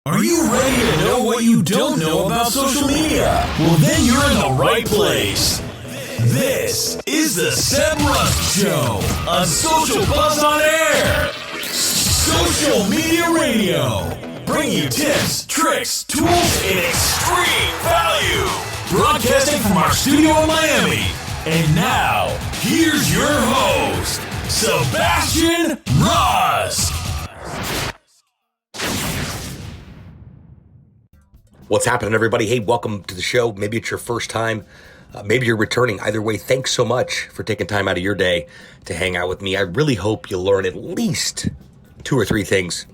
Are you ready to know what you don't know about social media? Well, then you're in the right place. This is the Seb Rust Show on Social Buzz on Air. Social Media Radio. Bring you tips, tricks, tools, and extreme value. Broadcasting from our studio in Miami. And now, here's your host, Sebastian Rust. What's happening, everybody? Hey, welcome to the show. Maybe it's your first time. Maybe you're returning. Either way, thanks so much for taking time out of your day to hang out with me. I really hope you learn at least 2 or 3 things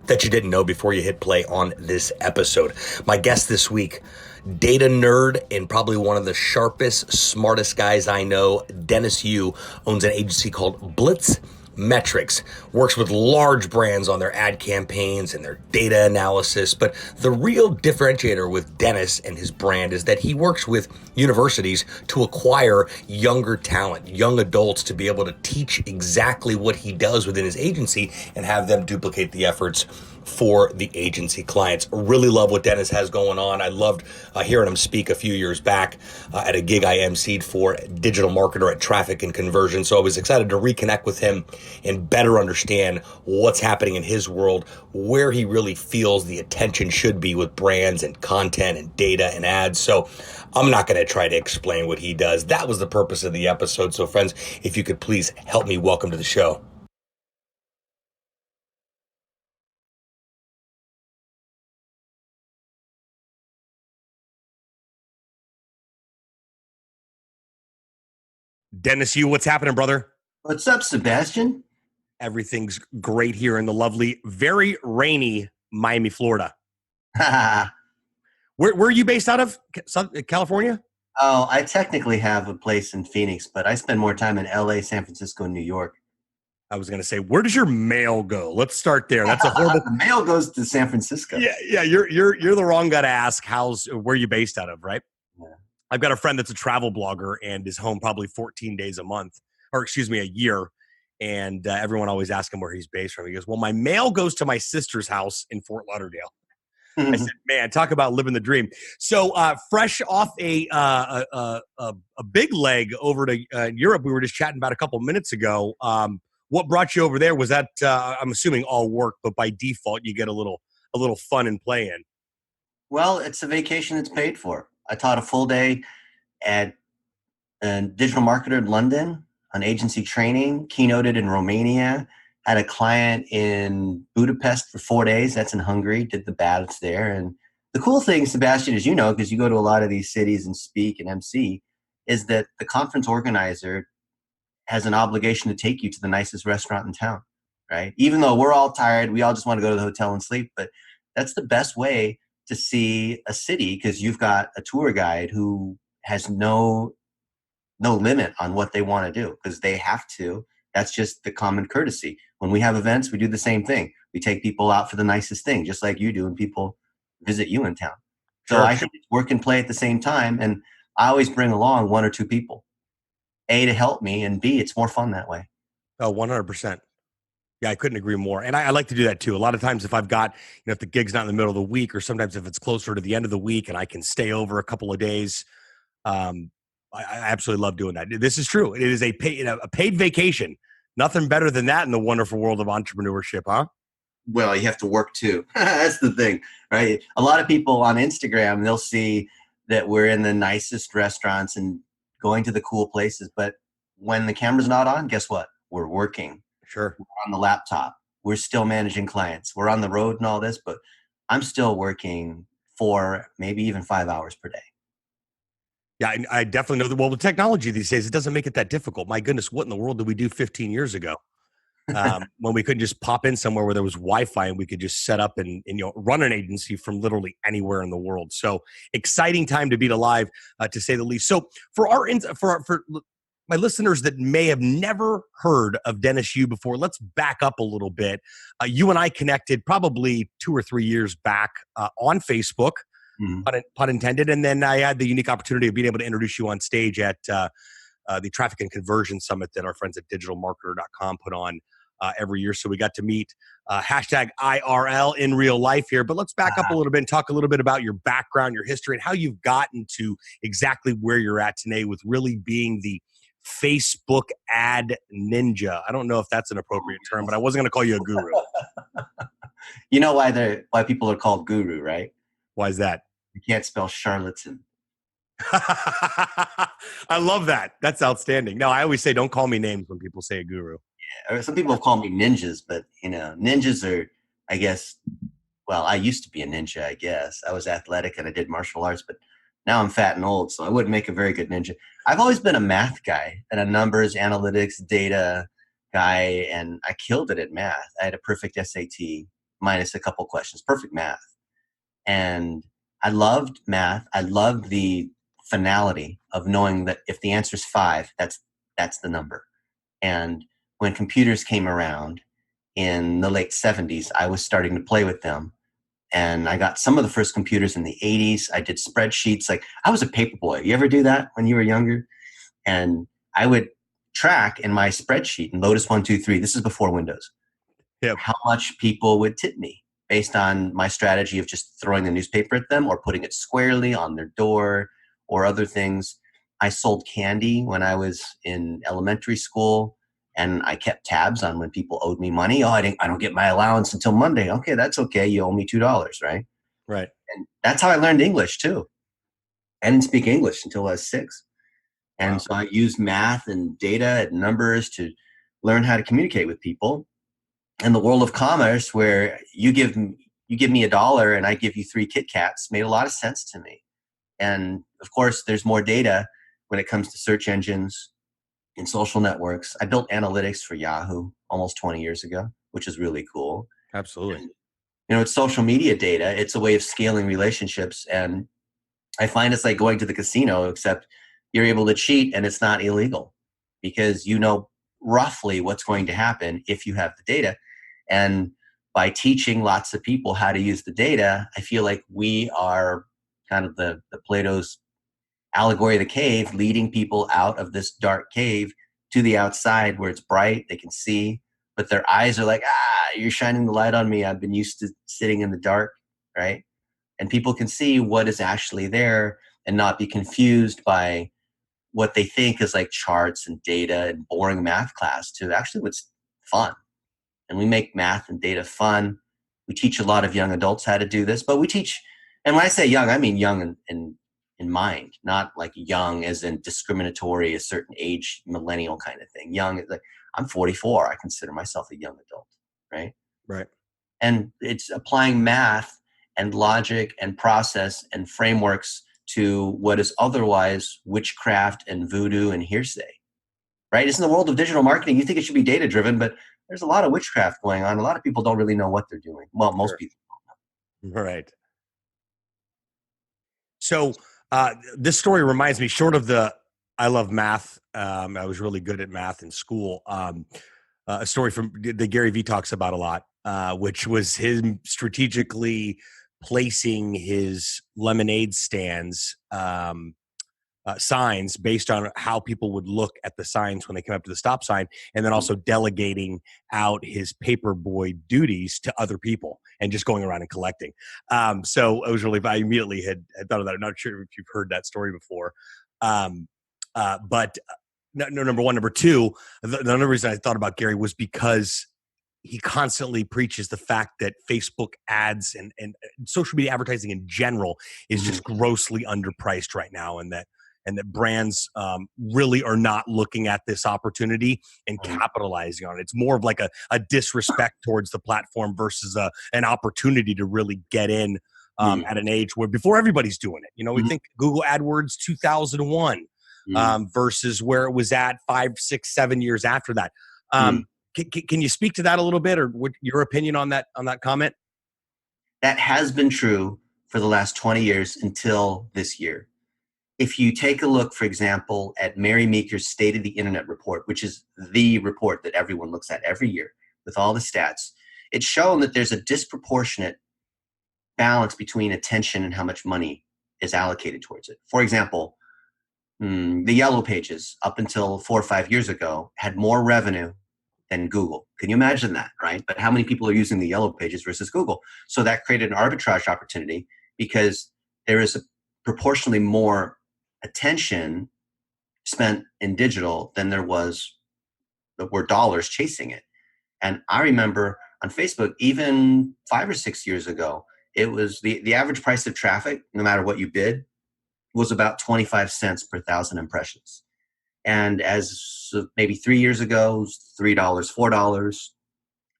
that you didn't know before you hit play on this episode. My guest this week, data nerd and probably one of the sharpest, smartest guys I know, Dennis Yu, owns an agency called Blitz Metrics, works with large brands on their ad campaigns and their data analysis. But the real differentiator with Dennis and his brand is that he works with universities to acquire younger talent, young adults, to be able to teach exactly what he does within his agency and have them duplicate the efforts for the agency clients. Really love what Dennis has going on. I loved hearing him speak a few years back at a gig I emceed for digital marketer at Traffic and Conversion. So I was excited to reconnect with him and better understand what's happening in his world, where he really feels the attention should be with brands and content and data and ads. So I'm not going to try to explain what he does. That was the purpose of the episode. So friends, if you could please help me welcome to the show, Dennis Yu. What's happening, brother? What's up, Sebastian? Everything's great here in the lovely, very rainy Miami, Florida. Where are you based out of? California? Oh, I technically have a place in Phoenix, but I spend more time in LA, San Francisco, and New York. I was going to say, where does your mail go? Let's start there. That's a horrible. The mail goes to San Francisco. Yeah. You're the wrong guy to ask. Where are you based out of, right? Yeah. I've got a friend that's a travel blogger and is home probably 14 days a year. And everyone always asks him where he's based from. He goes, well, my mail goes to my sister's house in Fort Lauderdale. I said, man, talk about living the dream. So fresh off a big leg over to Europe, we were just chatting about a couple minutes ago. What brought you over there? Was that, I'm assuming, all work, but by default, you get a little fun and play in? Well, it's a vacation that's paid for. I taught a full day at a digital marketer in London on agency training, keynoted in Romania, had a client in Budapest for 4 days. That's in Hungary, did the baths there. And the cool thing, Sebastian, as you know, because you go to a lot of these cities and speak and MC, is that the conference organizer has an obligation to take you to the nicest restaurant in town, right? Even though we're all tired, we all just want to go to the hotel and sleep, but that's the best way to see a city, because you've got a tour guide who has no limit on what they want to do, because they have to. That's just the common courtesy. When we have events, we do the same thing. We take people out for the nicest thing, just like you do, and people visit you in town. So I think it's work and play at the same time, and I always bring along 1 or 2 people, A, to help me, and B, it's more fun that way. Oh, 100%. Yeah, I couldn't agree more. And I like to do that too. A lot of times if I've got, if the gig's not in the middle of the week, or sometimes if it's closer to the end of the week and I can stay over a couple of days, I absolutely love doing that. This is true. It is a paid vacation. Nothing better than that in the wonderful world of entrepreneurship, huh? Well, you have to work too. That's the thing, right? A lot of people on Instagram, they'll see that we're in the nicest restaurants and going to the cool places. But when the camera's not on, guess what? We're working. Sure. We're on the laptop. We're still managing clients. We're on the road and all this, but I'm still working 4, maybe even 5 hours per day. Yeah, I definitely know that. Well, with technology these days, it doesn't make it that difficult. My goodness, what in the world did we do 15 years ago when we couldn't just pop in somewhere where there was Wi-Fi and we could just set up and run an agency from literally anywhere in the world? So exciting time to be alive, to say the least. So for my listeners that may have never heard of Dennis Yu before, let's back up a little bit. You and I connected probably 2 or 3 years back on Facebook. Pun intended. And then I had the unique opportunity of being able to introduce you on stage at the Traffic and Conversion Summit that our friends at digitalmarketer.com put on every year. So we got to meet hashtag IRL in real life here. But let's back up a little bit and talk a little bit about your background, your history, and how you've gotten to exactly where you're at today with really being the Facebook ad ninja. I don't know if that's an appropriate term, but I wasn't going to call you a guru. You know why people are called guru, right? Why is that? You can't spell charlatan. I love that. That's outstanding. No, I always say don't call me names when people say a guru. Yeah, or some people call me ninjas, but ninjas are, I guess, well, I used to be a ninja, I guess. I was athletic and I did martial arts, but now I'm fat and old, so I wouldn't make a very good ninja. I've always been a math guy and a numbers, analytics, data guy, and I killed it at math. I had a perfect SAT minus a couple questions, perfect math. And I loved math. I loved the finality of knowing that if the answer is 5, that's the number. And when computers came around in the late 70s, I was starting to play with them. And I got some of the first computers in the 80s. I did spreadsheets. Like, I was a paper boy. You ever do that when you were younger? And I would track in my spreadsheet in Lotus 123. This is before Windows. Yep. How much people would tip me based on my strategy of just throwing the newspaper at them or putting it squarely on their door or other things. I sold candy when I was in elementary school, and I kept tabs on when people owed me money. Oh, I don't get my allowance until Monday. Okay, that's okay. You owe me $2, right? Right. And that's how I learned English too. I didn't speak English until I was 6. And so I used math and data and numbers to learn how to communicate with people. And the world of commerce, where you give me $1 and I give you 3 Kit Kats, made a lot of sense to me. And of course, there's more data when it comes to search engines and social networks. I built analytics for Yahoo almost 20 years ago, which is really cool. Absolutely. And, it's social media data. It's a way of scaling relationships. And I find it's like going to the casino, except you're able to cheat and it's not illegal because you know roughly what's going to happen if you have the data. And by teaching lots of people how to use the data, I feel like we are kind of the Plato's allegory of the cave, leading people out of this dark cave to the outside where it's bright, they can see, but their eyes are like, you're shining the light on me. I've been used to sitting in the dark, right? And people can see what is actually there and not be confused by what they think is like charts and data and boring math class to actually what's fun. And we make math and data fun. We teach a lot of young adults how to do this, but we teach, and when I say young, I mean young in mind, not like young as in discriminatory, a certain age, millennial kind of thing. Young is like, I'm 44. I consider myself a young adult, right? Right. And it's applying math and logic and process and frameworks to what is otherwise witchcraft and voodoo and hearsay, right? It's in the world of digital marketing. You think it should be data driven, but there's a lot of witchcraft going on. A lot of people don't really know what they're doing. Well, most people don't know. Right. So this story reminds me, short of I love math. I was really good at math in school. A story from that Gary Vee talks about a lot, which was him strategically placing his lemonade stands signs based on how people would look at the signs when they came up to the stop sign, and then also delegating out his paper boy duties to other people and just going around and collecting. So it was really, I immediately had thought of that. I'm not sure if you've heard that story before. But number one. Number two, the other reason I thought about Gary was because he constantly preaches the fact that Facebook ads and social media advertising in general is just grossly underpriced right now, and that brands really are not looking at this opportunity and capitalizing on it. It's more of like a disrespect towards the platform versus an opportunity to really get in at an age where before everybody's doing it. We think Google AdWords 2001 versus where it was at 5, 6, 7 years after that. Can you speak to that a little bit, or what your opinion on that comment? That has been true for the last 20 years until this year. If you take a look, for example, at Mary Meeker's State of the Internet report, which is the report that everyone looks at every year with all the stats, it's shown that there's a disproportionate balance between attention and how much money is allocated towards it. For example, the Yellow Pages up until 4 or 5 years ago had more revenue than Google. Can you imagine that, right? But how many people are using the Yellow Pages versus Google? So that created an arbitrage opportunity because there is proportionally more attention spent in digital than there were dollars chasing it. And I remember on Facebook, even 5 or 6 years ago, it was the average price of traffic, no matter what you bid, was about 25 cents per 1,000 impressions. And as maybe 3 years ago, it was $3, $4.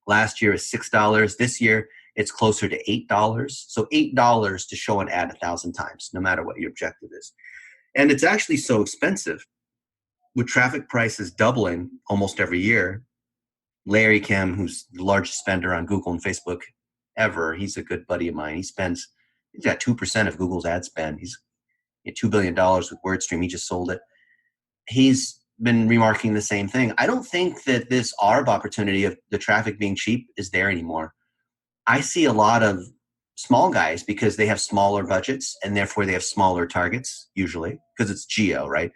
Last year is $6. This year, it's closer to $8. So $8 to show an ad 1,000 times, no matter what your objective is. And it's actually so expensive. With traffic prices doubling almost every year, Larry Kim, who's the largest spender on Google and Facebook ever, he's a good buddy of mine. He's got 2% of Google's ad spend. He's at $2 billion with WordStream. He just sold it. He's been remarking the same thing. I don't think that this ARB opportunity of the traffic being cheap is there anymore. I see a lot of small guys because they have smaller budgets and therefore they have smaller targets, usually, because it's geo, right?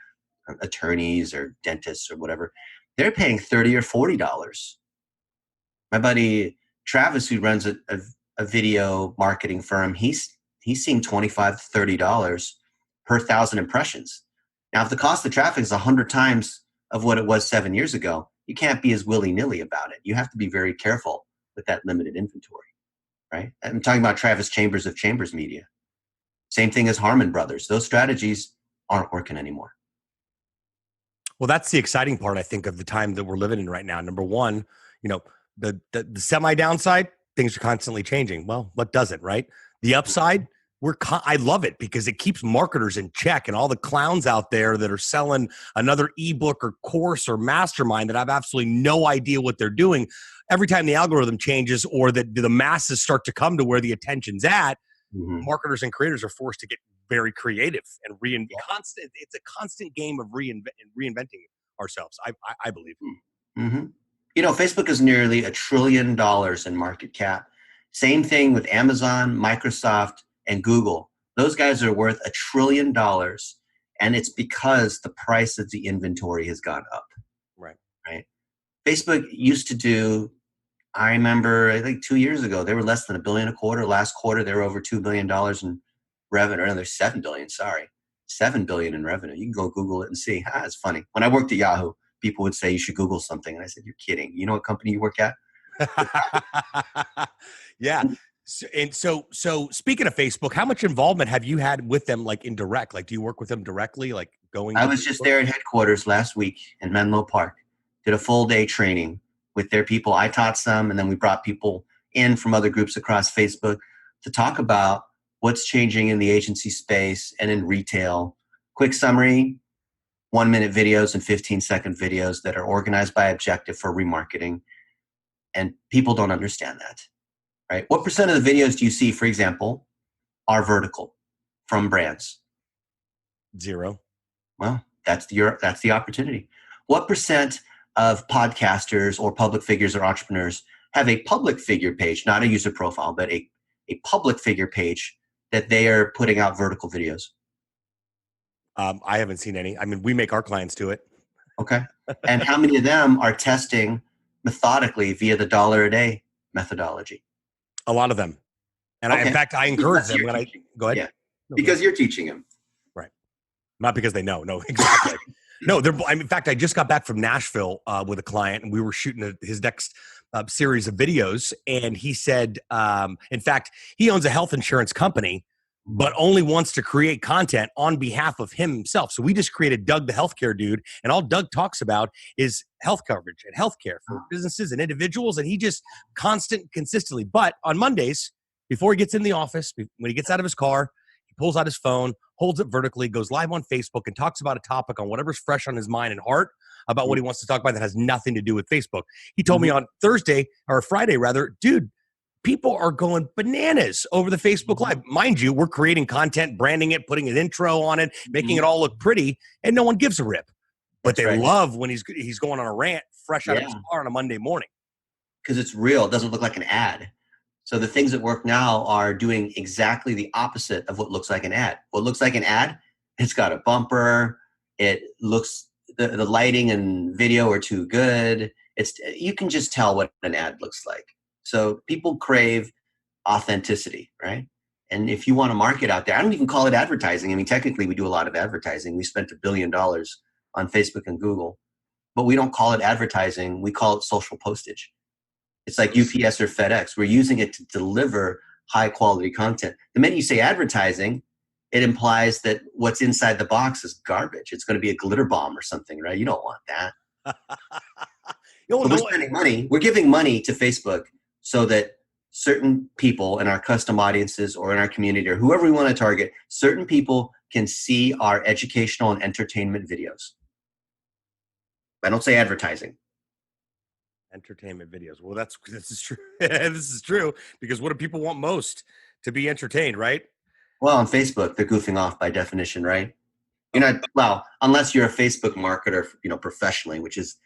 Attorneys or dentists or whatever. They're paying $30 or $40. My buddy Travis, who runs a video marketing firm, he's seeing $25 to $30 per 1,000 impressions. Now, if the cost of traffic is 100 times of what it was 7 years ago, you can't be as willy-nilly about it. You have to be very careful with that limited inventory, right? I'm talking about Travis Chambers of Chambers Media. Same thing as Harmon Brothers. Those strategies aren't working anymore. Well, that's the exciting part, I think, of the time that we're living in right now. Number one, the semi-downside, things are constantly changing. Well, what doesn't, right? The upside, I love it because it keeps marketers in check and all the clowns out there that are selling another ebook or course or mastermind that I have absolutely no idea what they're doing. Every time the algorithm changes or that the masses start to come to where the attention's at, marketers and creators are forced to get very creative and constant. It's a constant game of reinventing ourselves. I believe. Mm-hmm. Facebook is nearly $1 trillion in market cap. Same thing with Amazon, Microsoft, and Google. Those guys are worth $1 trillion, and it's because the price of the inventory has gone up. Right. Facebook used to do. I remember, I think 2 years ago, they were less than $1 billion a quarter. Last quarter, they were over $2 billion in revenue. Or no, they're $7 billion. Sorry, $7 billion in revenue. You can go Google it and see. It's funny. When I worked at Yahoo, people would say you should Google something, and I said, "You're kidding. You know what company you work at?" Yeah. So speaking of Facebook, how much involvement have you had with them, like indirect? Like, do you work with them directly? Like going? I was just there at headquarters last week in Menlo Park. Did a full day training with their people. I taught some, and then we brought people in from other groups across Facebook to talk about what's changing in the agency space and in retail. Quick summary: 1-minute videos and 15-second videos that are organized by objective for remarketing. And people don't understand that, right? What percent of the videos do you see, for example, are vertical from brands? 0. Well, that's the opportunity. What percent of podcasters or public figures or entrepreneurs have a public figure page, not a user profile, but a public figure page that they are putting out vertical videos? I haven't seen any. I mean, we make our clients do it. Okay. And how many of them are testing methodically via the $1 a day methodology? A lot of them. And okay. in fact, I encourage them when go ahead. Yeah. Because you're teaching them. Right. Not because they know. No, exactly. No, in fact, I just got back from Nashville with a client, and we were shooting his next series of videos. And he said, in fact, he owns a health insurance company, but only wants to create content on behalf of himself. So we just created Doug the Healthcare Dude, and all Doug talks about is health coverage and healthcare for businesses and individuals, and he just consistently. But on Mondays, before he gets in the office, when he gets out of his car, he pulls out his phone, holds it vertically, goes live on Facebook, and talks about a topic on whatever's fresh on his mind and heart about what he wants to talk about that has nothing to do with Facebook. He told me on Friday, dude, people are going bananas over the Facebook Live. Mind you, we're creating content, branding it, putting an intro on it, making it all look pretty, and no one gives a rip. But they love when he's going on a rant fresh out of his car on a Monday morning. Because it's real. It doesn't look like an ad. So the things that work now are doing exactly the opposite of what looks like an ad. What looks like an ad, it's got a bumper. It looks, the lighting and video are too good. You can just tell what an ad looks like. So people crave authenticity, right? And if you want to market out there, I don't even call it advertising. I mean, technically we do a lot of advertising. We spent $1 billion on Facebook and Google, but we don't call it advertising. We call it social postage. It's like UPS or FedEx. We're using it to deliver high quality content. The minute you say advertising, it implies that what's inside the box is garbage. It's going to be a glitter bomb or something, right? You don't want that. We're spending money. We're giving money to Facebook so that certain people in our custom audiences or in our community or whoever we want to target, certain people can see our educational and entertainment videos. I don't say advertising. Entertainment videos. Well, this is true. This is true because what do people want most? To be entertained, right? Well, on Facebook, they're goofing off by definition, right? You're not, well, unless you're a Facebook marketer, professionally, which is,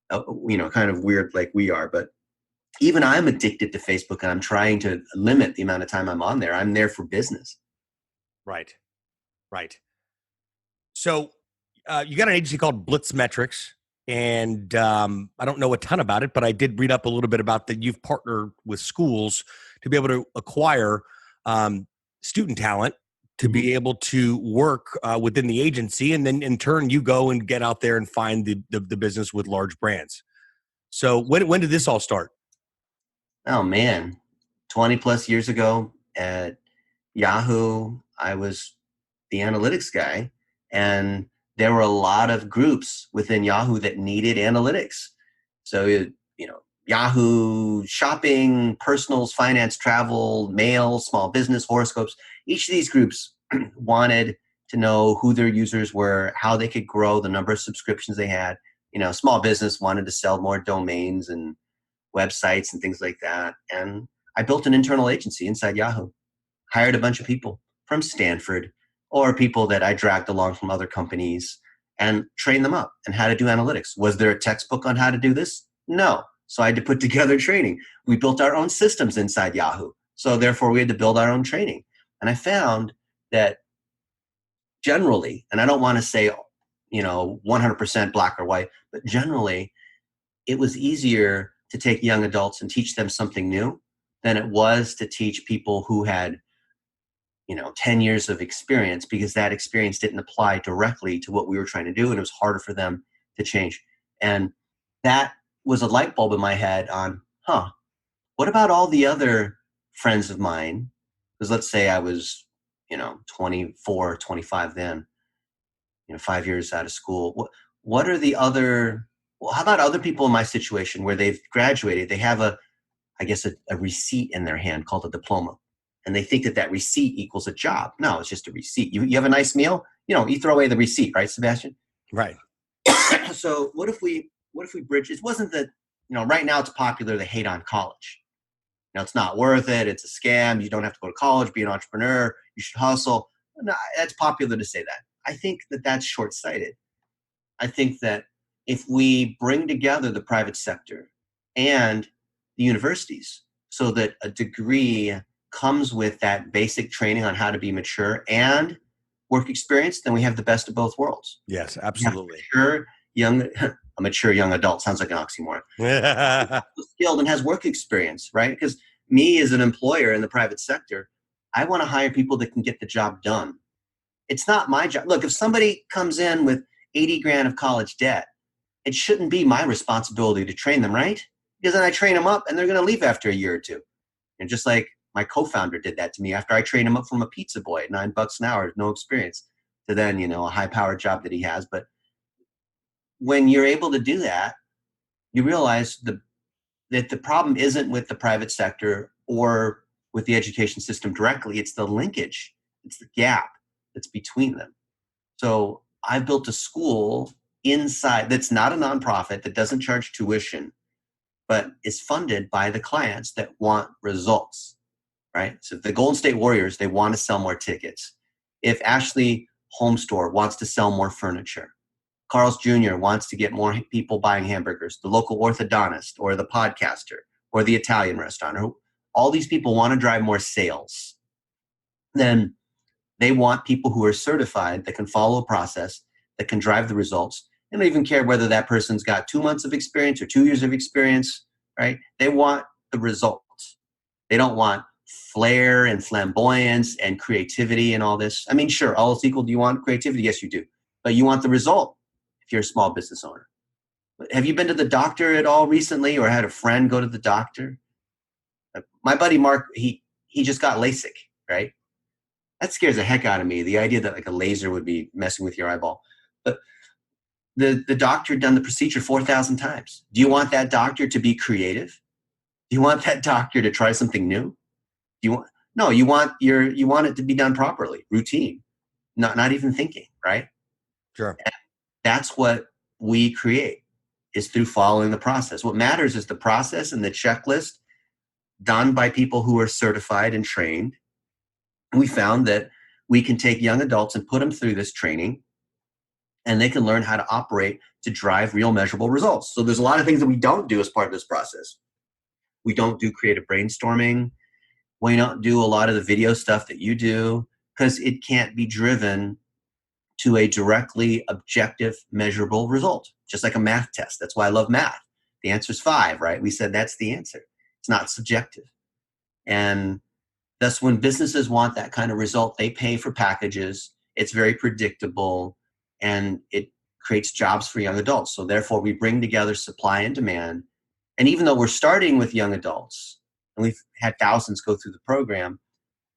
kind of weird like we are. But even I'm addicted to Facebook and I'm trying to limit the amount of time I'm on there. I'm there for business. Right. So you got an agency called Blitz Metrics. And I don't know a ton about it, but I did read up a little bit about that you've partnered with schools to be able to acquire student talent to be able to work within the agency. And then in turn, you go and get out there and find the business with large brands. So when did this all start? Oh, man. 20 plus years ago at Yahoo, I was the analytics guy. And there were a lot of groups within Yahoo that needed analytics. So, Yahoo Shopping, Personals, Finance, Travel, Mail, Small Business, Horoscopes. Each of these groups wanted to know who their users were, how they could grow the number of subscriptions they had. Small business wanted to sell more domains and websites and things like that. And I built an internal agency inside Yahoo, hired a bunch of people from Stanford or people that I dragged along from other companies and trained them up and how to do analytics. Was there a textbook on how to do this? No. So I had to put together training. We built our own systems inside Yahoo. So therefore we had to build our own training. And I found that generally, and I don't want to say, 100% black or white, but generally it was easier to take young adults and teach them something new than it was to teach people who had 10 years of experience, because that experience didn't apply directly to what we were trying to do. And it was harder for them to change. And that was a light bulb in my head on, what about all the other friends of mine? Because let's say I was, 24, 25 then, 5 years out of school. What are the other, how about other people in my situation where they've graduated, they have a receipt in their hand called a diploma. And they think that receipt equals a job. No, it's just a receipt. You have a nice meal, you throw away the receipt, right, Sebastian? Right. So what if we bridge? It wasn't that, right now it's popular to hate on college. It's not worth it. It's a scam. You don't have to go to college, be an entrepreneur. You should hustle. No, that's popular to say that. I think that that's short-sighted. I think that if we bring together the private sector and the universities so that a degree comes with that basic training on how to be mature and work experience, then we have the best of both worlds. Yes, absolutely. A mature young adult sounds like an oxymoron. Skilled and has work experience, right? Because me as an employer in the private sector, I want to hire people that can get the job done. It's not my job. Look, if somebody comes in with 80 grand of college debt, it shouldn't be my responsibility to train them, right? Because then I train them up and they're going to leave after a year or two. And just like my co-founder did that to me after I trained him up from a pizza boy at $9 an hour, no experience, to then, a high-powered job that he has. But when you're able to do that, you realize that the problem isn't with the private sector or with the education system directly. It's the linkage. It's the gap that's between them. So I built a school inside that's not a nonprofit, that doesn't charge tuition, but is funded by the clients that want results, right? So if the Golden State Warriors, they want to sell more tickets. If Ashley Home Store wants to sell more furniture, Carl's Jr. wants to get more people buying hamburgers, the local orthodontist or the podcaster or the Italian restaurant, or all these people want to drive more sales. Then they want people who are certified, that can follow a process, that can drive the results, They don't even care whether that person's got 2 months of experience or 2 years of experience, right? They want the results. They don't want flair and flamboyance and creativity and all this. I mean, sure, all else equal, do you want creativity? Yes, you do. But you want the result if you're a small business owner. Have you been to the doctor at all recently or had a friend go to the doctor? My buddy Mark, he just got LASIK, right? That scares the heck out of me, the idea that like a laser would be messing with your eyeball. But the doctor done the procedure 4,000 times. Do you want that doctor to be creative? Do you want that doctor to try something new? You want it to be done properly, routine, not even thinking, right? Sure. And that's what we create, is through following the process. What matters is the process and the checklist done by people who are certified and trained. And we found that we can take young adults and put them through this training, and they can learn how to operate to drive real measurable results. So there's a lot of things that we don't do as part of this process. We don't do creative brainstorming. We don't do a lot of the video stuff that you do because it can't be driven to a directly objective, measurable result, just like a math test. That's why I love math. The answer is 5, right? We said that's the answer. It's not subjective. And thus, when businesses want that kind of result, they pay for packages. It's very predictable, and it creates jobs for young adults. So therefore, we bring together supply and demand. And even though we're starting with young adults, and we've had thousands go through the program,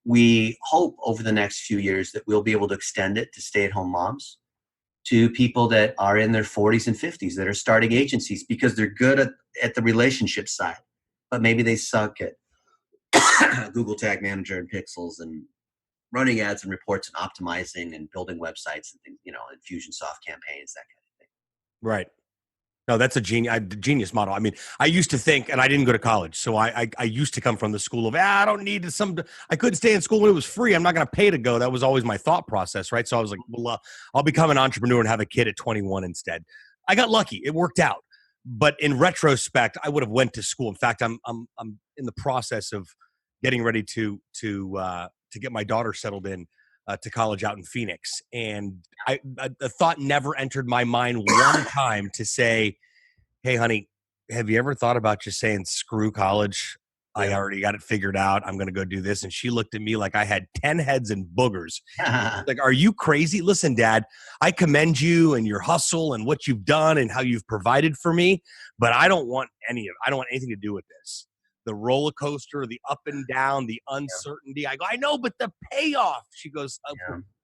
we hope over the next few years that we'll be able to extend it to stay-at-home moms, to people that are in their 40s and 50s that are starting agencies because they're good at the relationship side, but maybe they suck at Google Tag Manager and Pixels and running ads and reports and optimizing and building websites and things, Infusionsoft campaigns, that kind of thing. Right. No, that's a genius model. I mean, I used to think, and I didn't go to college, so I used to come from the school of, I don't need I couldn't stay in school when it was free. I'm not going to pay to go. That was always my thought process, right? So I was like, well, I'll become an entrepreneur and have a kid at 21 instead. I got lucky. It worked out. But in retrospect, I would have went to school. In fact, I'm in the process of getting ready to get my daughter settled in to college out in Phoenix. And the thought never entered my mind one time to say, hey, honey, have you ever thought about just saying, screw college? I already got it figured out. I'm going to go do this. And she looked at me like I had 10 heads and boogers. Like, are you crazy? Listen, Dad, I commend you and your hustle and what you've done and how you've provided for me, but I don't want anything to do with this. The roller coaster, the up and down, the uncertainty. I go, I know, but the payoff. She goes,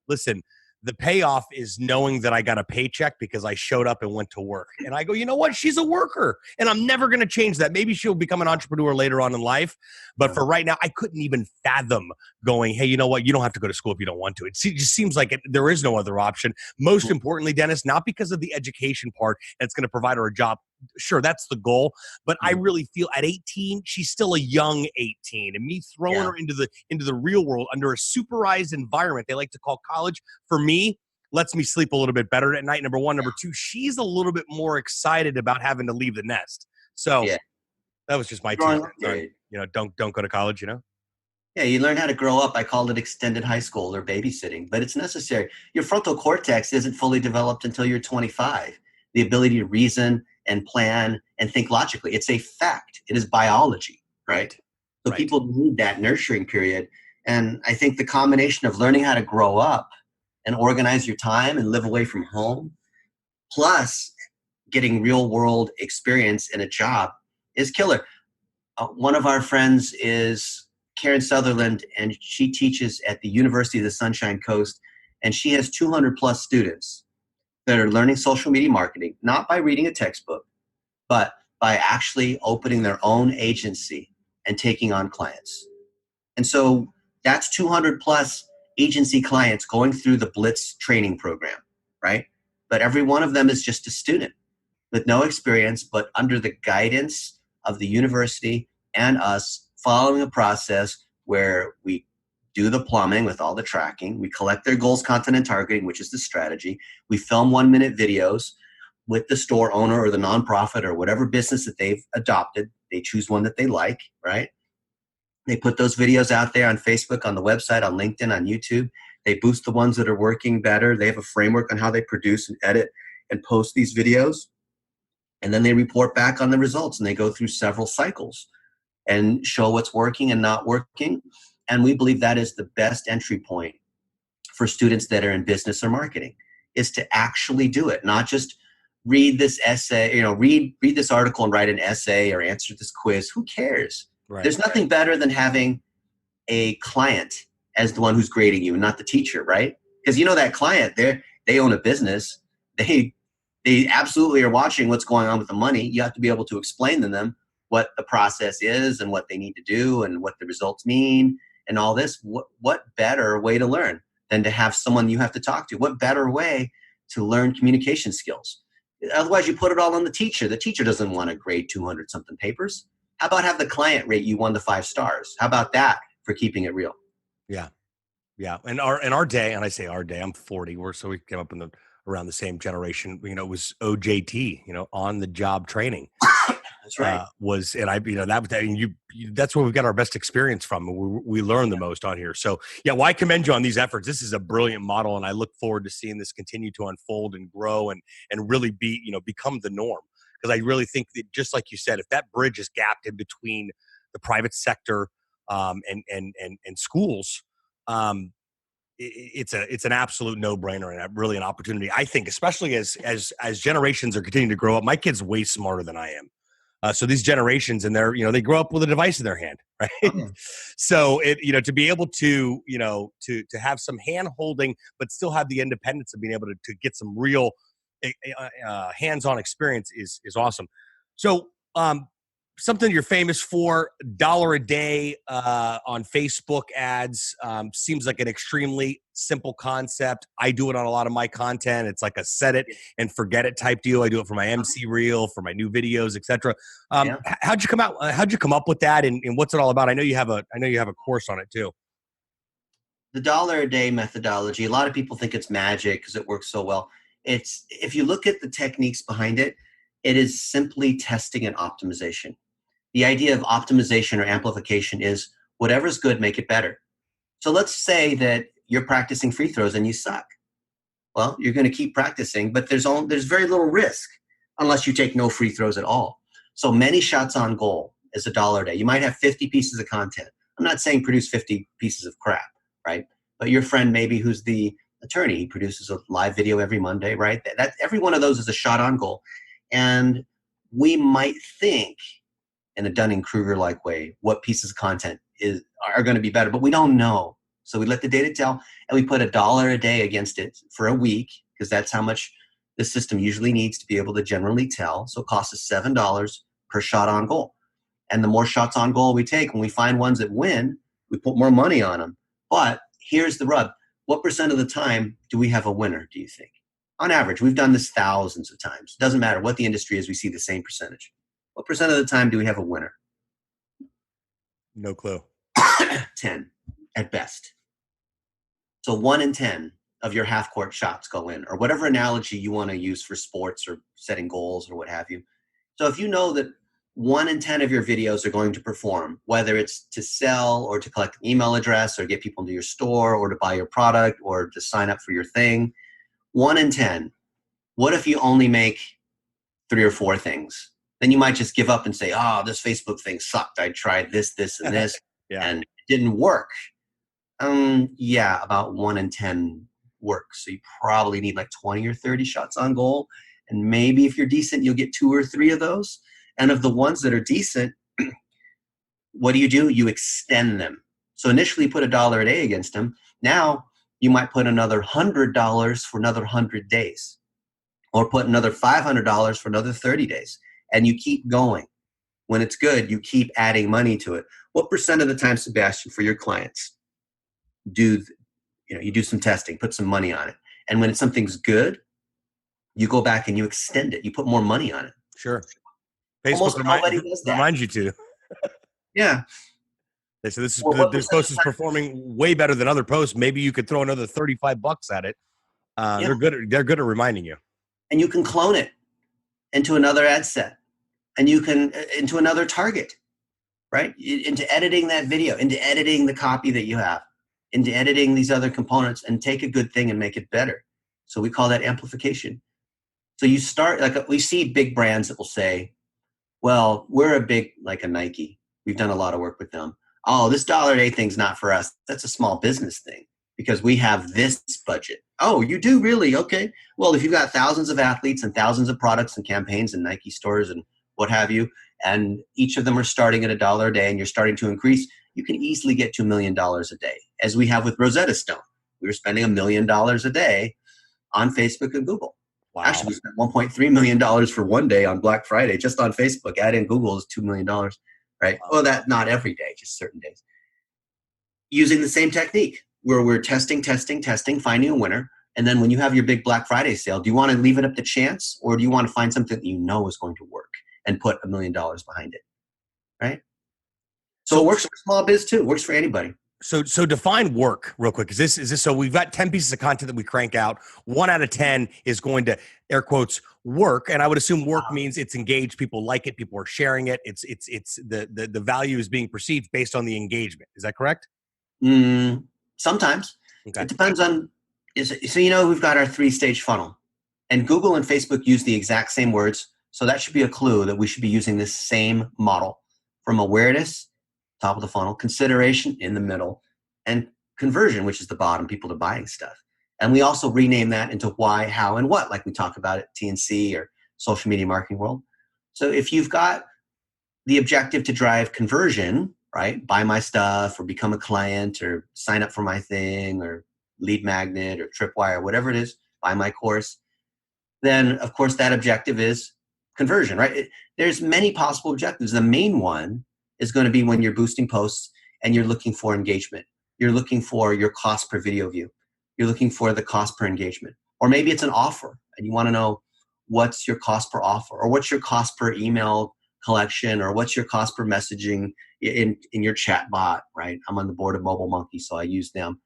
listen, the payoff is knowing that I got a paycheck because I showed up and went to work. And I go, you know what? She's a worker, and I'm never going to change that. Maybe she'll become an entrepreneur later on in life. But for right now, I couldn't even fathom going, hey, you know what? You don't have to go to school if you don't want to. It just seems like there is no other option. Most importantly, Dennis, not because of the education part, and it's going to provide her a job. Sure, that's the goal. But I really feel at 18, she's still a young 18. And me throwing her into the real world under a supervised environment, they like to call college, for me, lets me sleep a little bit better at night, number one. Number two, she's a little bit more excited about having to leave the nest. So that was just my take. Don't go to college, Yeah, you learn how to grow up. I call it extended high school or babysitting, but it's necessary. Your frontal cortex isn't fully developed until you're 25. The ability to reason and plan and think logically. It's a fact. It is biology, right? So people need that nurturing period. And I think the combination of learning how to grow up and organize your time and live away from home, plus getting real world experience in a job is killer. One of our friends is Karen Sutherland, and she teaches at the University of the Sunshine Coast, and she has 200 plus students that are learning social media marketing, not by reading a textbook, but by actually opening their own agency and taking on clients. And so that's 200 plus agency clients going through the Blitz training program, right? But every one of them is just a student with no experience, but under the guidance of the university and us, following a process where we do the plumbing with all the tracking. We collect their goals, content, and targeting, which is the strategy. We film 1-minute videos with the store owner or the nonprofit or whatever business that they've adopted. They choose one that they like, right? They put those videos out there on Facebook, on the website, on LinkedIn, on YouTube. They boost the ones that are working better. They have a framework on how they produce and edit and post these videos. And then they report back on the results, and they go through several cycles and show what's working and not working. And we believe that is the best entry point for students that are in business or marketing, is to actually do it, not just read this essay, read this article and write an essay or answer this quiz. Who cares? Right. There's nothing better than having a client as the one who's grading you, not the teacher, right? Because that client, they own a business. They absolutely are watching what's going on with the money. You have to be able to explain to them what the process is and what they need to do and what the results mean and all this. What better way to learn than to have someone you have to talk to? What better way to learn communication skills? Otherwise, you put it all on the teacher. The teacher doesn't want to grade 200 something papers. How about have the client rate you 1 to 5 stars? How about that for keeping it real? Yeah. Yeah. And our day, and I say our day, I'm 40. So we came up around the same generation. It was OJT, on the job training. That's right. That's where we've got our best experience from. We learn the most on here. So yeah, well, I commend you on these efforts. This is a brilliant model, and I look forward to seeing this continue to unfold and grow and really become the norm. Because I really think that, just like you said, if that bridge is gapped in between the private sector and schools, it's an absolute no-brainer and really an opportunity. I think, especially as generations are continuing to grow up. My kid's way smarter than I am. So these generations, and they grow up with a device in their hand, right? Mm-hmm. So to be able to have some hand holding, but still have the independence of being able to get some real hands-on experience is awesome. So something you're famous for, $1 a day on Facebook ads, seems like an extremely simple concept. I do it on a lot of my content. It's like a set it and forget it type deal. I do it for my MC reel, for my new videos, etc. How'd you come up with that, and what's it all about? I know you have a course on it too. The $1 a day methodology, a lot of people think it's magic because it works so well. If you look at the techniques behind it, it is simply testing and optimization. The idea of optimization or amplification is whatever's good, make it better. So let's say that you're practicing free throws and you suck. Well, you're going to keep practicing, but there's very little risk unless you take no free throws at all. So many shots on goal is $1 a day. You might have 50 pieces of content. I'm not saying produce 50 pieces of crap, right? But your friend maybe who's the attorney, he produces a live video every Monday, right? That every one of those is a shot on goal. And we might think in a Dunning-Kruger-like way what pieces of content are going to be better, but we don't know. So we let the data tell, and we put $1 a day against it for a week, because that's how much the system usually needs to be able to generally tell. So it costs us $7 per shot on goal. And the more shots on goal we take, when we find ones that win, we put more money on them. But here's the rub. What percent of the time do we have a winner, do you think? On average, we've done this thousands of times. It doesn't matter what the industry is, we see the same percentage. What percent of the time do we have a winner? No clue. 10 at best. So 1 in 10 of your half-court shots go in, or whatever analogy you want to use for sports or setting goals or what have you. So if you know that 1 in 10 of your videos are going to perform, whether it's to sell or to collect an email address or get people into your store or to buy your product or to sign up for your thing, 1 in 10, what if you only make 3 or 4 things? Then you might just give up and say, oh, this Facebook thing sucked. I tried this, and this, and it didn't work. Yeah, about 1 in 10 works. So you probably need like 20 or 30 shots on goal. And maybe if you're decent, you'll get 2 or 3 of those. And of the ones that are decent, what do? You extend them. So initially put $1 a day against them. Now you might put another $100 for another 100 days, or put another $500 for another 30 days. And you keep going. When it's good, you keep adding money to it. What percent of the time, Sebastian, for your clients, you do some testing, put some money on it, and when something's good, you go back and you extend it. You put more money on it. Sure. Almost nobody does that. Reminds you to. Yeah. They say this post is performing way better than other posts. Maybe you could throw another $35 at it. They're good at reminding you. And you can clone it into another ad set, and you can into another target, right? Into editing that video, into editing the copy that you have, into editing these other components, and take a good thing and make it better. So we call that amplification. So you start, like we see big brands that will say, well, we're a big, like a Nike. We've done a lot of work with them. Oh, this dollar a day thing's not for us. That's a small business thing because we have this budget. Oh, you do really? Okay. Well, if you've got thousands of athletes and thousands of products and campaigns and Nike stores and what have you, and each of them are starting at $1 a day and you're starting to increase, you can easily get to $1 million a day, as we have with Rosetta Stone. We were spending $1 million a day on Facebook and Google. Wow. Actually, we spent $1.3 million for one day on Black Friday just on Facebook. Add in Google is $2 million, right? Well, that not every day, just certain days. Using the same technique where we're testing, finding a winner. And then when you have your big Black Friday sale, do you want to leave it up to chance or do you want to find something that you know is going to work and put $1 million behind it, right? So it works for small biz too. It works for anybody. So define work real quick. Is this so we've got 10 pieces of content that we crank out. 1 out of 10 is going to air quotes work. And I would assume work means it's engaged. People like it. People are sharing it. It's the value is being perceived based on the engagement. Is that correct? Sometimes. Okay. It depends on, so we've got our 3-stage funnel and Google and Facebook use the exact same words. So that should be a clue that we should be using this same model from awareness, top of the funnel, consideration in the middle, and conversion, which is the bottom, people to buying stuff. And we also rename that into why, how, and what, like we talk about at TNC or social media marketing world. So if you've got the objective to drive conversion, right? Buy my stuff or become a client or sign up for my thing or lead magnet or tripwire, whatever it is, buy my course, then of course that objective is conversion, right? There's many possible objectives. The main one is going to be when you're boosting posts and you're looking for engagement. You're looking for your cost per video view. You're looking for the cost per engagement. Or maybe it's an offer and you want to know what's your cost per offer or what's your cost per email collection or what's your cost per messaging in your chat bot, right? I'm on the board of Mobile Monkey, so I use them.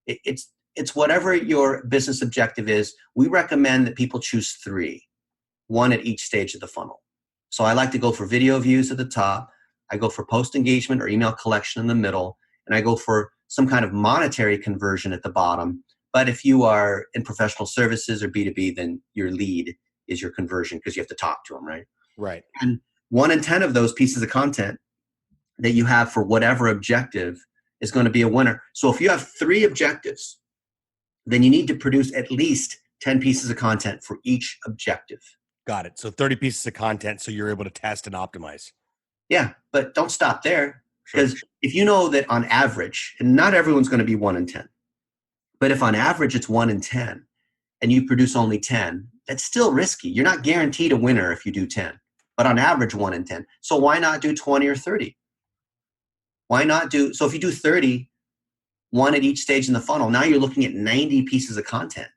It's whatever your business objective is. We recommend that people choose 3, 1 at each stage of the funnel. So I like to go for video views at the top. I go for post engagement or email collection in the middle, and I go for some kind of monetary conversion at the bottom. But if you are in professional services or B2B, then your lead is your conversion because you have to talk to them, right? Right. And 1 in 10 of those pieces of content that you have for whatever objective is going to be a winner. So if you have 3 objectives, then you need to produce at least 10 pieces of content for each objective. Got it. So 30 pieces of content so you're able to test and optimize. Yeah, but don't stop there. Because if you know that on average, and not everyone's going to be 1 in 10, but if on average it's 1 in 10 and you produce only 10, that's still risky. You're not guaranteed a winner if you do 10, but on average 1 in 10. So why not do 20 or 30? Why not do, so if you do 30, 1 at each stage in the funnel, now you're looking at 90 pieces of content.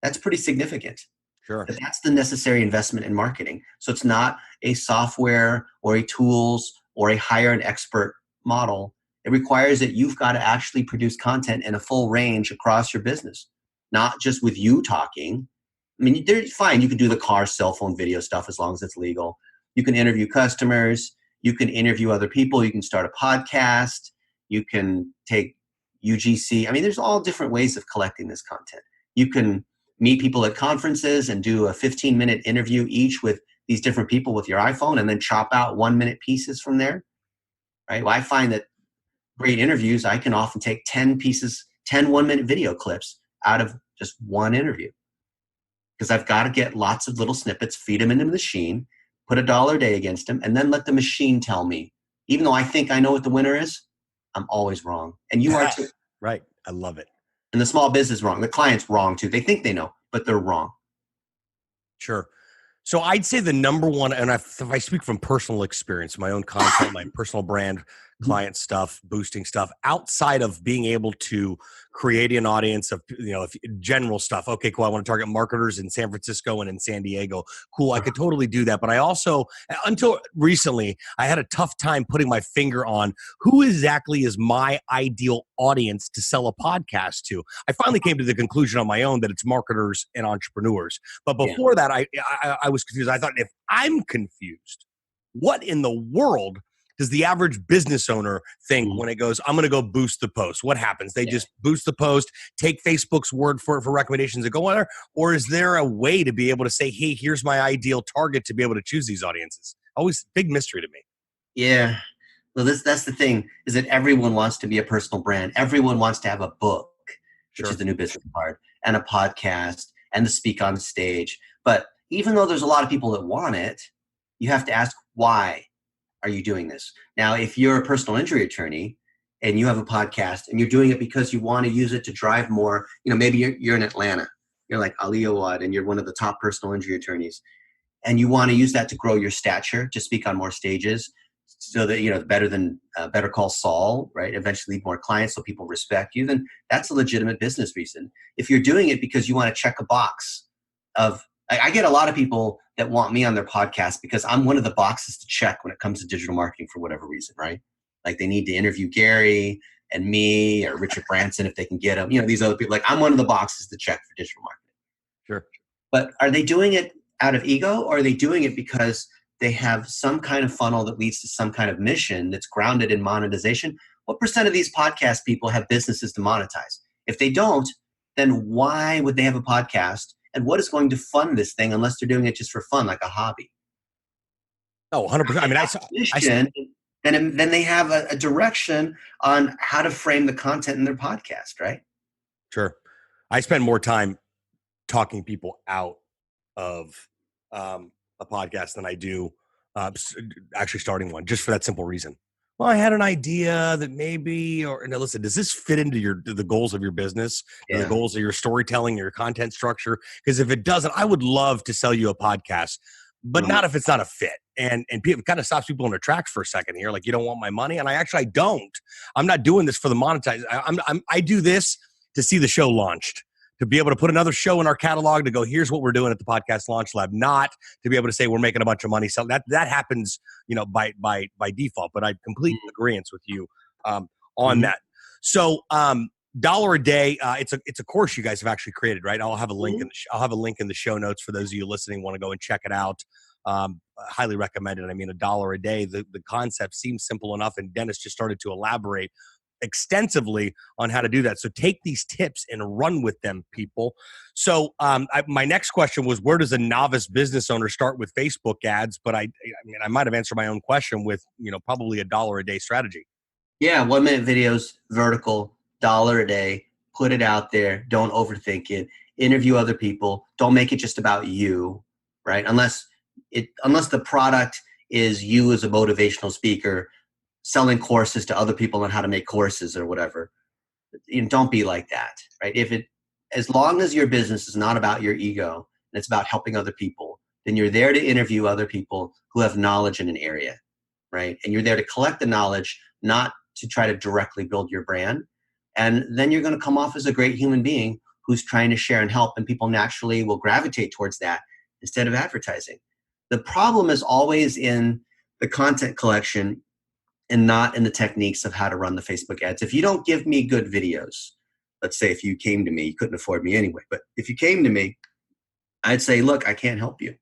That's pretty significant. Sure. But that's the necessary investment in marketing. So it's not a software or a tools or a hire an expert model. It requires that you've got to actually produce content in a full range across your business, not just with you talking. I mean, they're fine. You can do the car, cell phone, video stuff as long as it's legal. You can interview customers. You can interview other people. You can start a podcast. You can take UGC. I mean, there's all different ways of collecting this content. You can meet people at conferences and do a 15-minute interview each with these different people with your iPhone and then chop out 1-minute pieces from there, right? Well, I find that great interviews, I can often take 10 pieces, 10 1-minute video clips out of just one interview because I've got to get lots of little snippets, feed them into the machine, put $1 a day against them, and then let the machine tell me. Even though I think I know what the winner is, I'm always wrong. And you are too. Right. I love it. And the small business is wrong. The client's wrong too. They think they know, but they're wrong. Sure. So I'd say the number one, and if I speak from personal experience, my own content, my personal brand, client stuff, boosting stuff, outside of being able to create an audience of, general stuff. Okay, cool. I want to target marketers in San Francisco and in San Diego. Cool. I could totally do that. But I also, until recently, I had a tough time putting my finger on who exactly is my ideal audience to sell a podcast to. I finally came to the conclusion on my own that it's marketers and entrepreneurs. But before that, I was confused. I thought, if I'm confused, what in the world does the average business owner think when it goes, I'm going to go boost the post? What happens? They just boost the post, take Facebook's word for it for recommendations and go on there? Or is there a way to be able to say, hey, here's my ideal target to be able to choose these audiences? Always big mystery to me. Yeah. Well, that's the thing, is that everyone wants to be a personal brand. Everyone wants to have a book, which is the new business card, and a podcast, and to speak on stage. But even though there's a lot of people that want it, you have to ask, why are you doing this? Now, if you're a personal injury attorney and you have a podcast and you're doing it because you want to use it to drive more, maybe you're in Atlanta, you're like Ali Awad, and you're one of the top personal injury attorneys, and you want to use that to grow your stature, to speak on more stages, so that, Better Call Saul, right? Eventually lead more clients so people respect you, then that's a legitimate business reason. If you're doing it because you want to check a box of, I get a lot of people that want me on their podcast because I'm one of the boxes to check when it comes to digital marketing for whatever reason, right? Like they need to interview Gary and me or Richard Branson if they can get him, these other people. Like I'm one of the boxes to check for digital marketing. Sure. But are they doing it out of ego, or are they doing it because they have some kind of funnel that leads to some kind of mission that's grounded in monetization? What percent of these podcast people have businesses to monetize? If they don't, then why would they have a podcast? And what is going to fund this thing unless they're doing it just for fun, like a hobby? Oh, 100%. I mean, then they have a direction on how to frame the content in their podcast, right? Sure. I spend more time talking people out of a podcast than I do actually starting one, just for that simple reason. Well, I had an idea that maybe, now listen, does this fit into the goals of your business, the goals of your storytelling, your content structure? Because if it doesn't, I would love to sell you a podcast, but not if it's not a fit. And people, it kind of stops people in their tracks for a second here. Like, you don't want my money? And I don't. I'm not doing this for the monetize. I do this to see the show launched, to be able to put another show in our catalog, to go, here's what we're doing at the Podcast Launch Lab, not to be able to say we're making a bunch of money. So that happens, by default. But I completely agree with you on that. So $1 a day, it's a course you guys have actually created, right? I'll have a link in the show notes for those of you listening want to go and check it out. Highly recommend it. I mean, $1 a day. The concept seems simple enough, and Dennis just started to elaborate extensively on how to do that. So take these tips and run with them, people. So my next question was, where does a novice business owner start with Facebook ads? But I might have answered my own question with, probably $1 a day strategy. Yeah. 1 minute videos, vertical, $1 a day, put it out there. Don't overthink it. Interview other people. Don't make it just about you, right? Unless the product is you as a motivational speaker selling courses to other people on how to make courses or whatever. Don't be like that, right? As long as your business is not about your ego and it's about helping other people, then you're there to interview other people who have knowledge in an area, right? And you're there to collect the knowledge, not to try to directly build your brand. And then you're going to come off as a great human being who's trying to share and help, and people naturally will gravitate towards that instead of advertising. The problem is always in the content collection and not in the techniques of how to run the Facebook ads. If you don't give me good videos, let's say if you came to me, you couldn't afford me anyway, but if you came to me, I'd say, look, I can't help you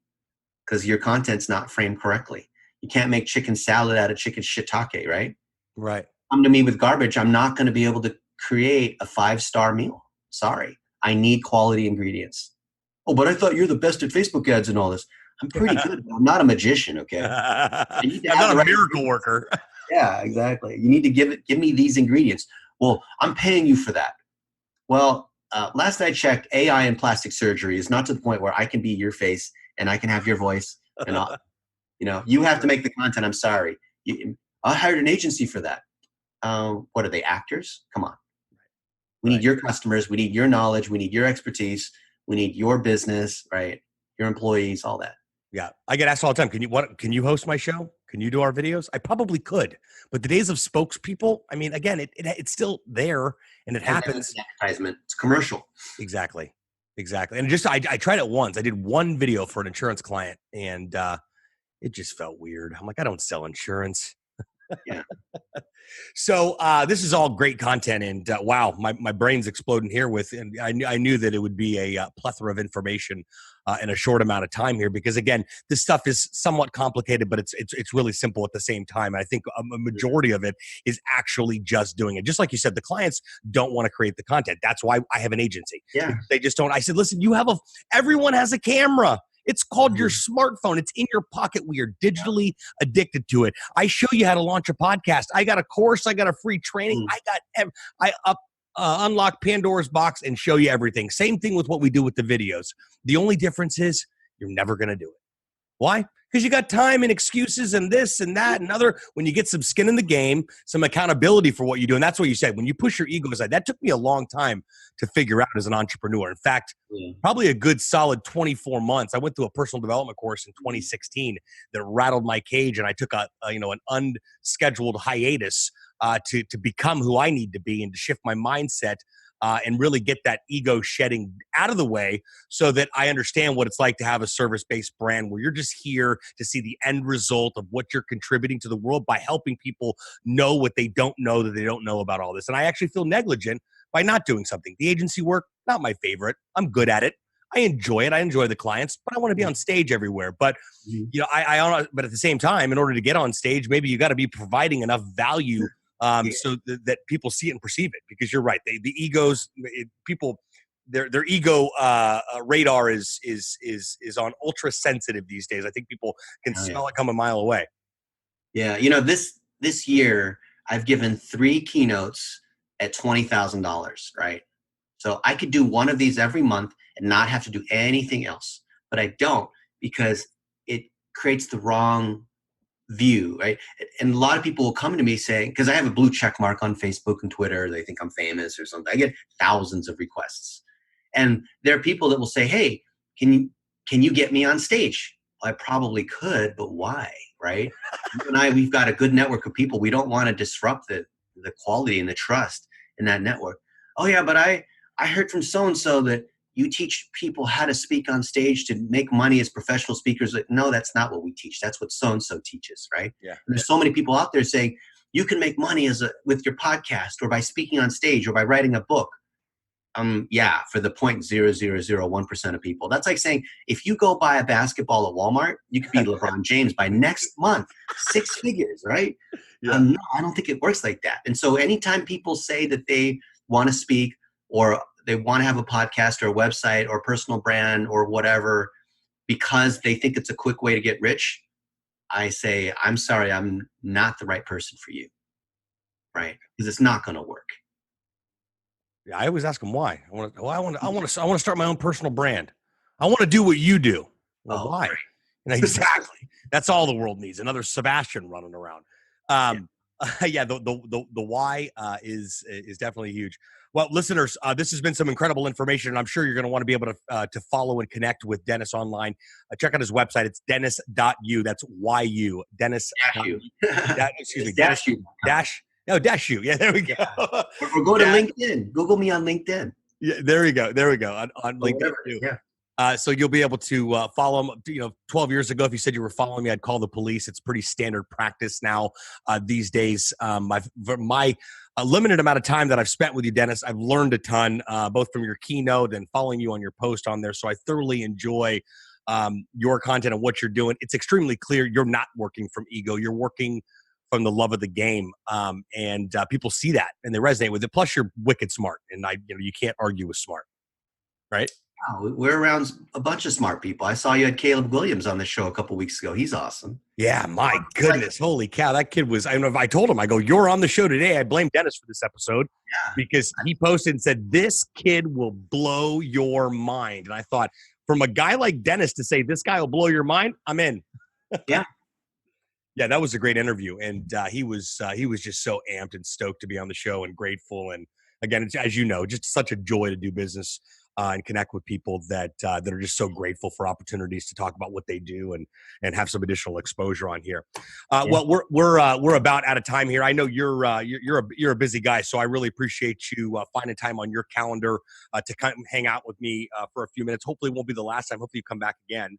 because your content's not framed correctly. You can't make chicken salad out of chicken shiitake, right? Right. Come to me with garbage, I'm not going to be able to create a 5-star meal. Sorry. I need quality ingredients. Oh, but I thought you're the best at Facebook ads and all this. I'm pretty good. I'm not a magician, okay? I'm not a miracle worker. Yeah, exactly. You need to give me these ingredients. Well, I'm paying you for that. Well, last I checked, AI in plastic surgery is not to the point where I can be your face and I can have your voice. And you have to make the content. I'm sorry. I hired an agency for that. What are they, actors? Come on. We need your customers. We need your knowledge. We need your expertise. We need your business, right? Your employees, all that. Yeah, I get asked all the time. Can you host my show? Can you do our videos? I probably could, but the days of spokespeople. I mean, again, it's still there, and it happens. It's an advertisement. It's commercial. Exactly, and I tried it once. I did one video for an insurance client, and it just felt weird. I'm like, I don't sell insurance. Yeah. So this is all great content, and wow, my brain's exploding here. And I knew that it would be a plethora of information in a short amount of time here, because again, this stuff is somewhat complicated, but it's really simple at the same time. And I think a majority of it is actually just doing it. Just like you said, the clients don't want to create the content. That's why I have an agency. Yeah. They just don't. I said, listen, everyone has a camera. It's called your smartphone. It's in your pocket. We are digitally addicted to it. I show you how to launch a podcast. I got a course. I got a free training. I unlock Pandora's box and show you everything. Same thing with what we do with the videos. The only difference is you're never going to do it. Why? Because you got time and excuses and this and that and other. When you get some skin in the game, some accountability for what you do, and that's what you said, when you push your ego aside, that took me a long time to figure out as an entrepreneur. In fact, probably a good solid 24 months. I went through a personal development course in 2016 that rattled my cage, and I took an unscheduled hiatus to become who I need to be and to shift my mindset. And really get that ego shedding out of the way so that I understand what it's like to have a service-based brand where you're just here to see the end result of what you're contributing to the world by helping people know what they don't know that they don't know about all this. And I actually feel negligent by not doing something. The agency work, not my favorite. I'm good at it. I enjoy it. I enjoy the clients, but I want to be on stage everywhere. But but at the same time, in order to get on stage, maybe you got to be providing enough value so that people see it and perceive it. Because you're right, the egos, people, their ego radar is on ultra sensitive these days. I think people can smell it come a mile away. Yeah, this year I've given 3 keynotes at $20,000, right? So I could do one of these every month and not have to do anything else, but I don't, because it creates the wrong view, right? And a lot of people will come to me saying, because I have a blue check mark on Facebook and Twitter, they think I'm famous or something. I get thousands of requests. And there are people that will say, hey, can you get me on stage? Well, I probably could, but why, right? You and we've got a good network of people. We don't want to disrupt the quality and the trust in that network. Oh yeah, but I heard from so-and-so that you teach people how to speak on stage to make money as professional speakers. Like, no, that's not what we teach. That's what so-and-so teaches, right? Yeah. And there's so many people out there saying, you can make money with your podcast or by speaking on stage or by writing a book. Yeah, for the 0.0001% of people. That's like saying, if you go buy a basketball at Walmart, you could be LeBron James by next month, 6 figures, right? Yeah. No, I don't think it works like that. And so anytime people say that they want to speak or they want to have a podcast or a website or a personal brand or whatever, because they think it's a quick way to get rich, I say, I'm sorry, I'm not the right person for you, right? Because it's not going to work. Yeah, I always ask them why. I want to start my own personal brand. I want to do what you do. Well, why? Right. Exactly. That's all the world needs. Another Sebastian running around. The why is definitely huge. Well, listeners, this has been some incredible information, and I'm sure you're going to want to be able to follow and connect with Dennis online. Check out his website. It's dennis.u. That's Y-U. Dennis. U. Excuse me. Dash U. Dash U. Yeah, there we go. Yeah. Or go to LinkedIn. Google me on LinkedIn. Yeah, there we go. On LinkedIn too. Yeah. So you'll be able to follow him. 12 years ago, if you said you were following me, I'd call the police. It's pretty standard practice now these days. My limited amount of time that I've spent with you, Dennis, I've learned a ton, both from your keynote and following you on your post on there. So I thoroughly enjoy your content and what you're doing. It's extremely clear you're not working from ego. You're working from the love of the game, and people see that and they resonate with it. Plus, you're wicked smart, and you can't argue with smart, right? Oh, we're around a bunch of smart people. I saw you had Caleb Williams on the show a couple weeks ago. He's awesome. Yeah, my goodness. Holy cow. That kid was, I told him, I go, you're on the show today. I blame Dennis for this episode because he posted and said, this kid will blow your mind. And I thought, from a guy like Dennis to say, this guy will blow your mind, I'm in. Yeah. Yeah, that was a great interview. And he was just so amped and stoked to be on the show and grateful. And again, it's, as you know, just such a joy to do business and connect with people that are just so grateful for opportunities to talk about what they do and have some additional exposure on here. Well, we're about out of time here. I know you're a busy guy, so I really appreciate you finding time on your calendar to come hang out with me for a few minutes. Hopefully, it won't be the last time. Hopefully, you come back again.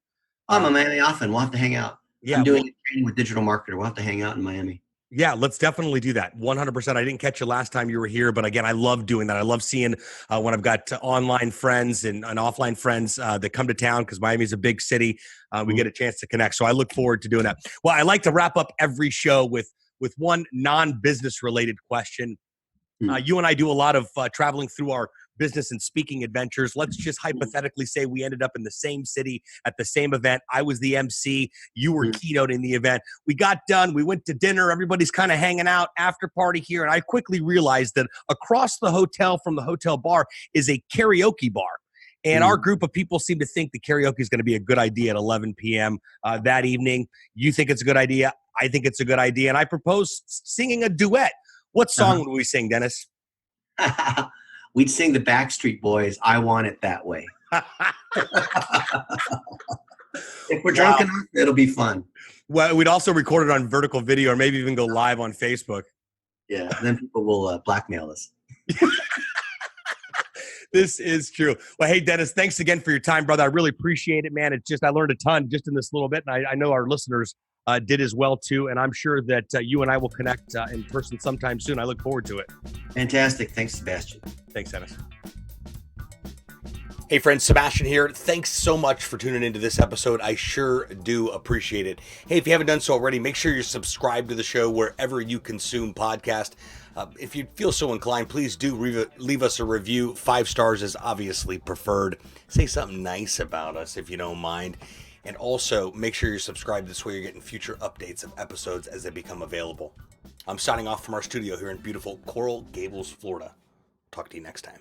I'm in Miami often. We'll have to hang out. Yeah, I'm doing training with Digital Marketer. We'll have to hang out in Miami. Yeah, let's definitely do that. 100%. I didn't catch you last time you were here, but again, I love doing that. I love seeing when I've got online friends and offline friends that come to town because Miami's a big city. We get a chance to connect. So I look forward to doing that. Well, I like to wrap up every show with one non-business related question. You and I do a lot of traveling through our business and speaking adventures. Let's just hypothetically say we ended up in the same city at the same event. I was the MC. You were keynoting the event. We got done. We went to dinner. Everybody's kind of hanging out, after party here. And I quickly realized that across the hotel from the hotel bar is a karaoke bar. And our group of people seem to think the karaoke is going to be a good idea at 11 p.m. That evening. You think it's a good idea. I think it's a good idea. And I propose singing a duet. What song would we sing, Dennis? We'd sing the Backstreet Boys, I Want It That Way. If we're drunk enough, it'll be fun. Well, we'd also record it on vertical video or maybe even go live on Facebook. Yeah, and then people will blackmail us. This is true. Well, hey, Dennis, thanks again for your time, brother. I really appreciate it, man. It's just I learned a ton just in this little bit, and I know our listeners did as well, too. And I'm sure that you and I will connect in person sometime soon. I look forward to it. Fantastic. Thanks, Sebastian. Thanks, Dennis. Hey friends, Sebastian here. Thanks so much for tuning into this episode. I sure do appreciate it. Hey, if you haven't done so already, make sure you're subscribed to the show wherever you consume podcasts. If you feel so inclined, please do leave us a review. 5 stars is obviously preferred. Say something nice about us if you don't mind. And also, make sure you're subscribed. This way you're getting future updates of episodes as they become available. I'm signing off from our studio here in beautiful Coral Gables, Florida. Talk to you next time.